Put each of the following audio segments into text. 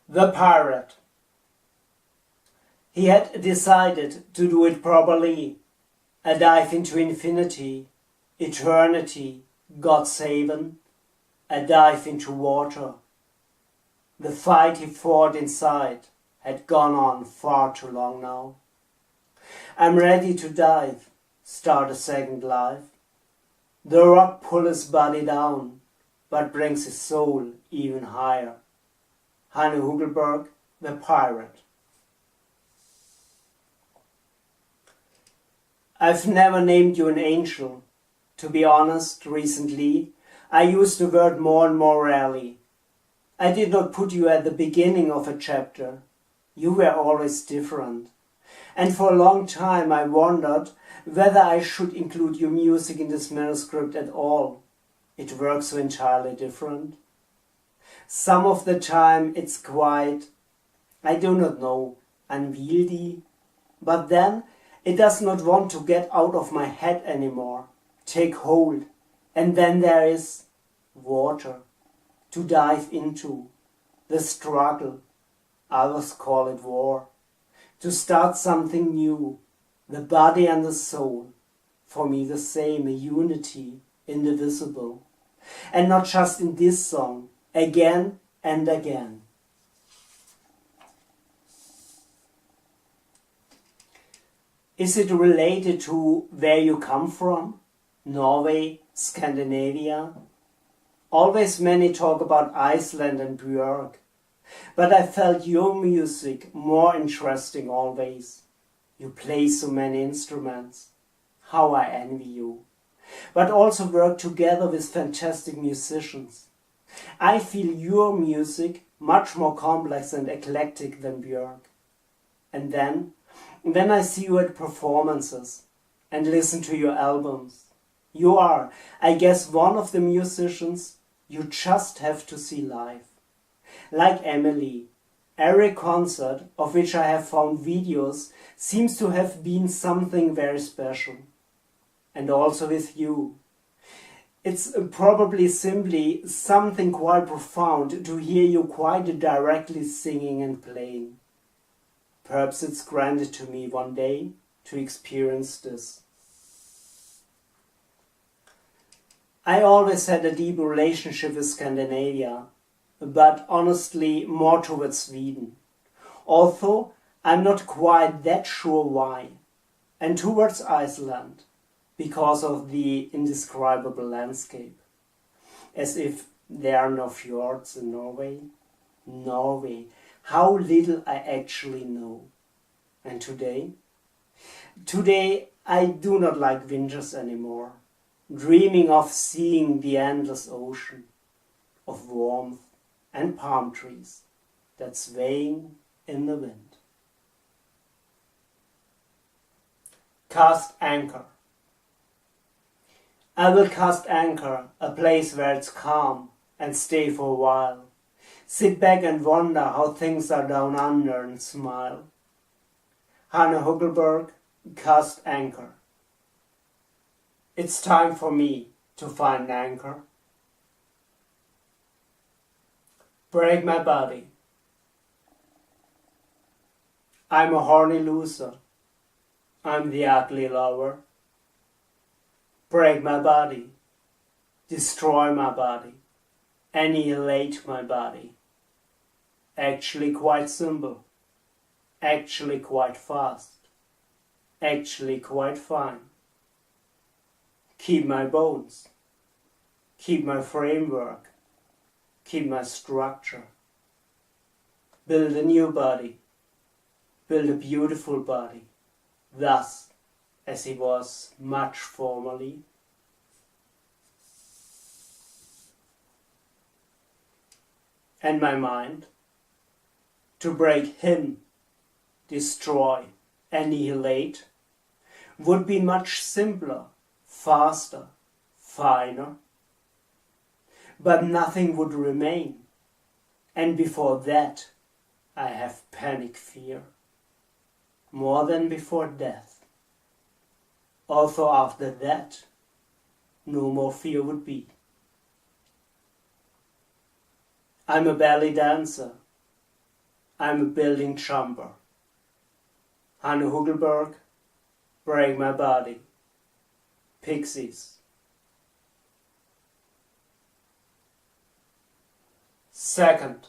The pirate. He had decided to do it properly. A dive into infinity, eternity, God-saven. A dive into water. The fight he fought inside had gone on far too long now. I'm ready to dive, start a second life. The rock pulls his body down, but brings his soul even higher. Hanne Hugelberg, the pirate. I've never named you an angel. To be honest, recently, I used the word more and more rarely. I did not put you at the beginning of a chapter. You were always different. And for a long time I wondered whether I should include your music in this manuscript at all. It works so entirely different. Some of the time it's quite, I do not know, unwieldy. But then it does not want to get out of my head anymore, take hold. And then there is water to dive into, the struggle, others call it war, to start something new, the body and the soul, for me the same, a unity, indivisible. And not just in this song, again and again. Is it related to where you come from? Norway, Scandinavia? Always many talk about Iceland and Björk, but I felt your music more interesting always. You play so many instruments. How I envy you. But also work together with fantastic musicians. I feel your music much more complex and eclectic than Björk. And then I see you at performances and listen to your albums. You are, I guess, one of the musicians you just have to see live. Like Emily, every concert of which I have found videos seems to have been something very special. And also with you. It's probably simply something quite profound to hear you quite directly singing and playing. Perhaps it's granted to me one day to experience this. I always had a deep relationship with Scandinavia, but honestly more towards Sweden. Although I'm not quite that sure why. And towards Iceland, because of the indescribable landscape. As if there are no fjords in Norway. Norway, how little I actually know. And today? Today I do not like winters anymore. Dreaming of seeing the endless ocean, of warmth and palm trees that swaying in the wind. Cast anchor. I will cast anchor, a place where it's calm, and stay for a while. Sit back and wonder how things are down under and smile. Hanne Hugelberg, Cast anchor. It's time for me to find an anchor. Break my body. I'm a horny loser. I'm the ugly lover. Break my body. Destroy my body. Annihilate my body. Actually quite simple. Actually quite fast. Actually quite fine. Keep my bones. Keep my framework. Keep my structure. Build a new body. Build a beautiful body. Thus, as he was much formerly. And my mind, to break him, destroy, annihilate, would be much simpler, faster, finer. But nothing would remain, and before that I have panic fear, more than before death. Also after that, no more fear would be. I'm a belly dancer, I'm a building jumper. Hanne Hugelberg, Break My Body. Pixies. Second,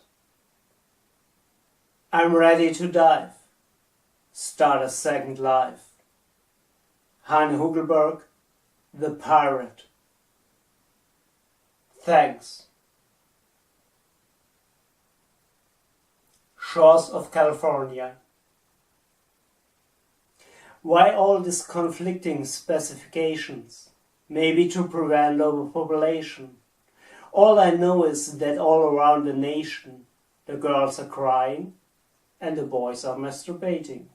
I'm ready to dive. Start a second life. Hanne Hugelberg, The Pirate. Thanks. Shores of California. Why all these conflicting specifications? Maybe to prevent overpopulation. All I know is that all around the nation, the girls are crying and the boys are masturbating.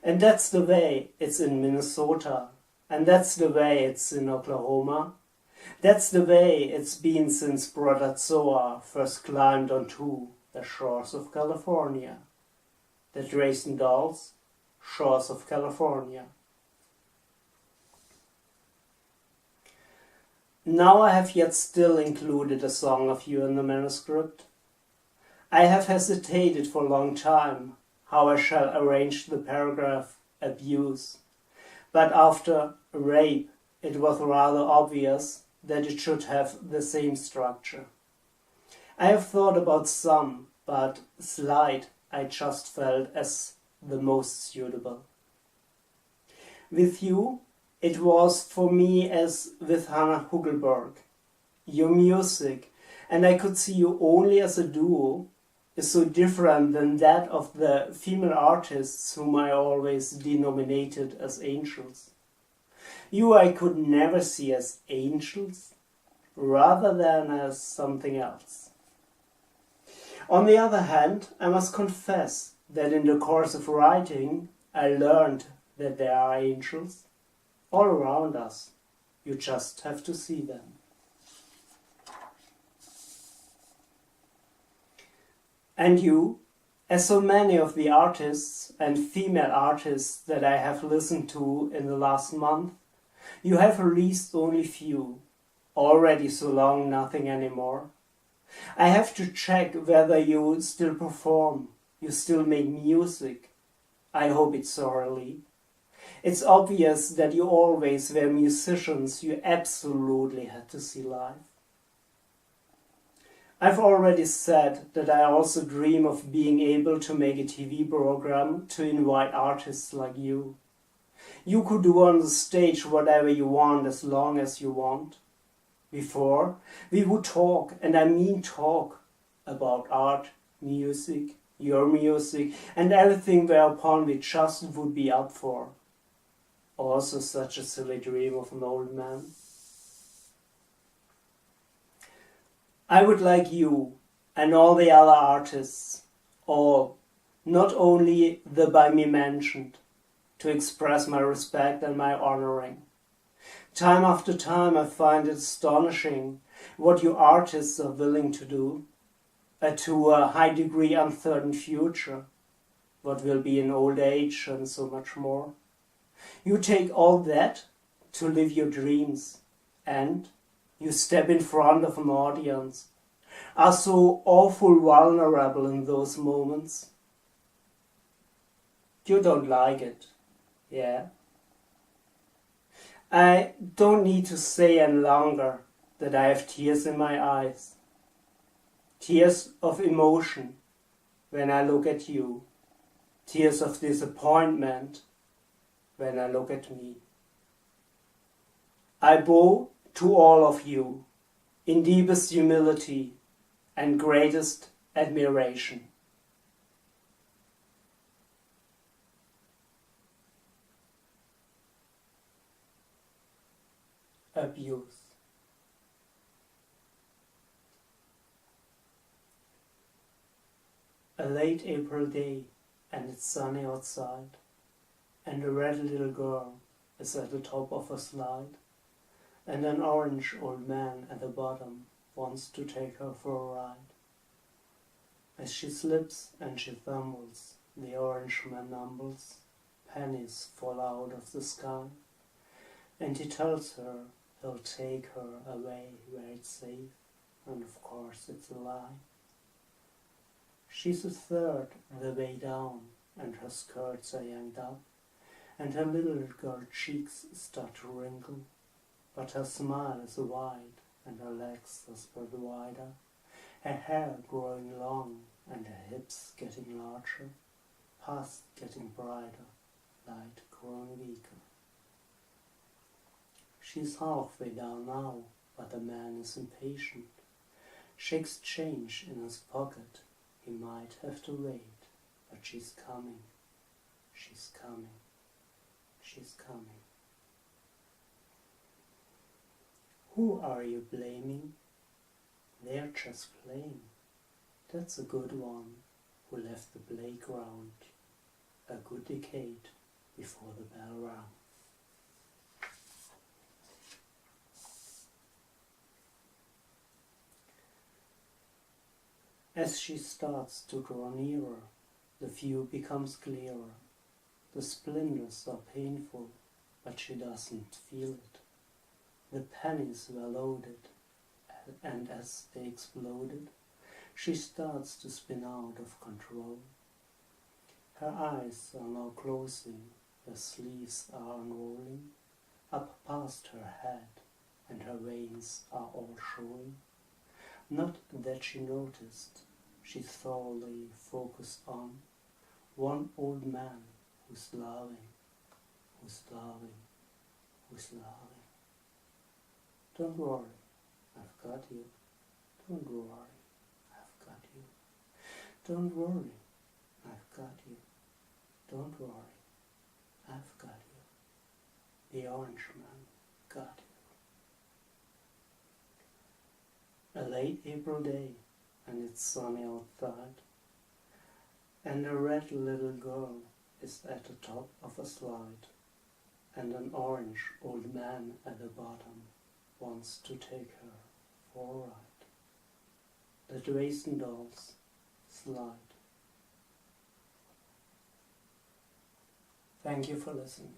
And that's the way it's in Minnesota. And that's the way it's in Oklahoma. That's the way it's been since Brother Zoa first climbed onto the shores of California. The Dresden Dolls, Shores of California. Now I have yet still included a song of you in the manuscript. I have hesitated for a long time how I shall arrange the paragraph abuse, but after rape it was rather obvious that it should have the same structure. I have thought about some, but slight I just felt as the most suitable. With you, it was for me as with Hanne Hugelberg. Your music, and I could see you only as a duo, is so different than that of the female artists whom I always denominated as angels. You I could never see as angels, rather than as something else. On the other hand, I must confess that in the course of writing, I learned that there are angels all around us. You just have to see them. And you, as so many of the artists and female artists that I have listened to in the last month, you have released only few, already so long nothing anymore. I have to check whether you still perform, you still make music. I hope it's thoroughly. It's obvious that you always were musicians you absolutely had to see live. I've already said that I also dream of being able to make a TV program to invite artists like you. You could do on the stage whatever you want as long as you want. Before, we would talk, and I mean talk, about art, music, your music, and everything whereupon we just would be up for. Also such a silly dream of an old man. I would like you and all the other artists, all, not only the by me mentioned, to express my respect and my honoring. Time after time I find it astonishing what you artists are willing to do, to a high degree uncertain future, what will be in old age and so much more. You take all that to live your dreams, and you step in front of an audience, are so awful vulnerable in those moments. You don't like it, yeah? I don't need to say any longer that I have tears in my eyes. Tears of emotion when I look at you. Tears of disappointment when I look at me. I bow to all of you in deepest humility and greatest admiration. Abuse. A late April day, and it's sunny outside, and a red little girl is at the top of a slide, and an orange old man at the bottom wants to take her for a ride. As she slips and she tumbles, the orange man mumbles, pennies fall out of the sky, and he tells her he'll take her away where it's safe, and of course it's a lie. She's a third the way down, and her skirts are yanked up, and her little girl cheeks start to wrinkle, but her smile is wide, and her legs are spread wider, her hair growing long, and her hips getting larger, past getting brighter, light growing weaker. She's halfway down now, but the man is impatient, shakes change in his pocket. He might have to wait, but she's coming, she's coming, she's coming. Who are you blaming? They're just playing. That's a good one who left the playground a good decade before the bell rang. As she starts to draw nearer, the view becomes clearer. The splinters are painful, but she doesn't feel it. The pennies were loaded, and as they exploded, she starts to spin out of control. Her eyes are now closing, her sleeves are unrolling, up past her head, and her veins are all showing. Not that she noticed, she thoroughly focused on one old man who's loving, who's loving, who's loving. Don't worry, I've got you. Don't worry, I've got you. Don't worry, I've got you. Don't worry, I've got you. The orange man got you. A late April day, and it's sunny outside, and a red little girl is at the top of a slide, and an orange old man at the bottom wants to take her for a ride. The Dresden Dolls slide. Thank you for listening.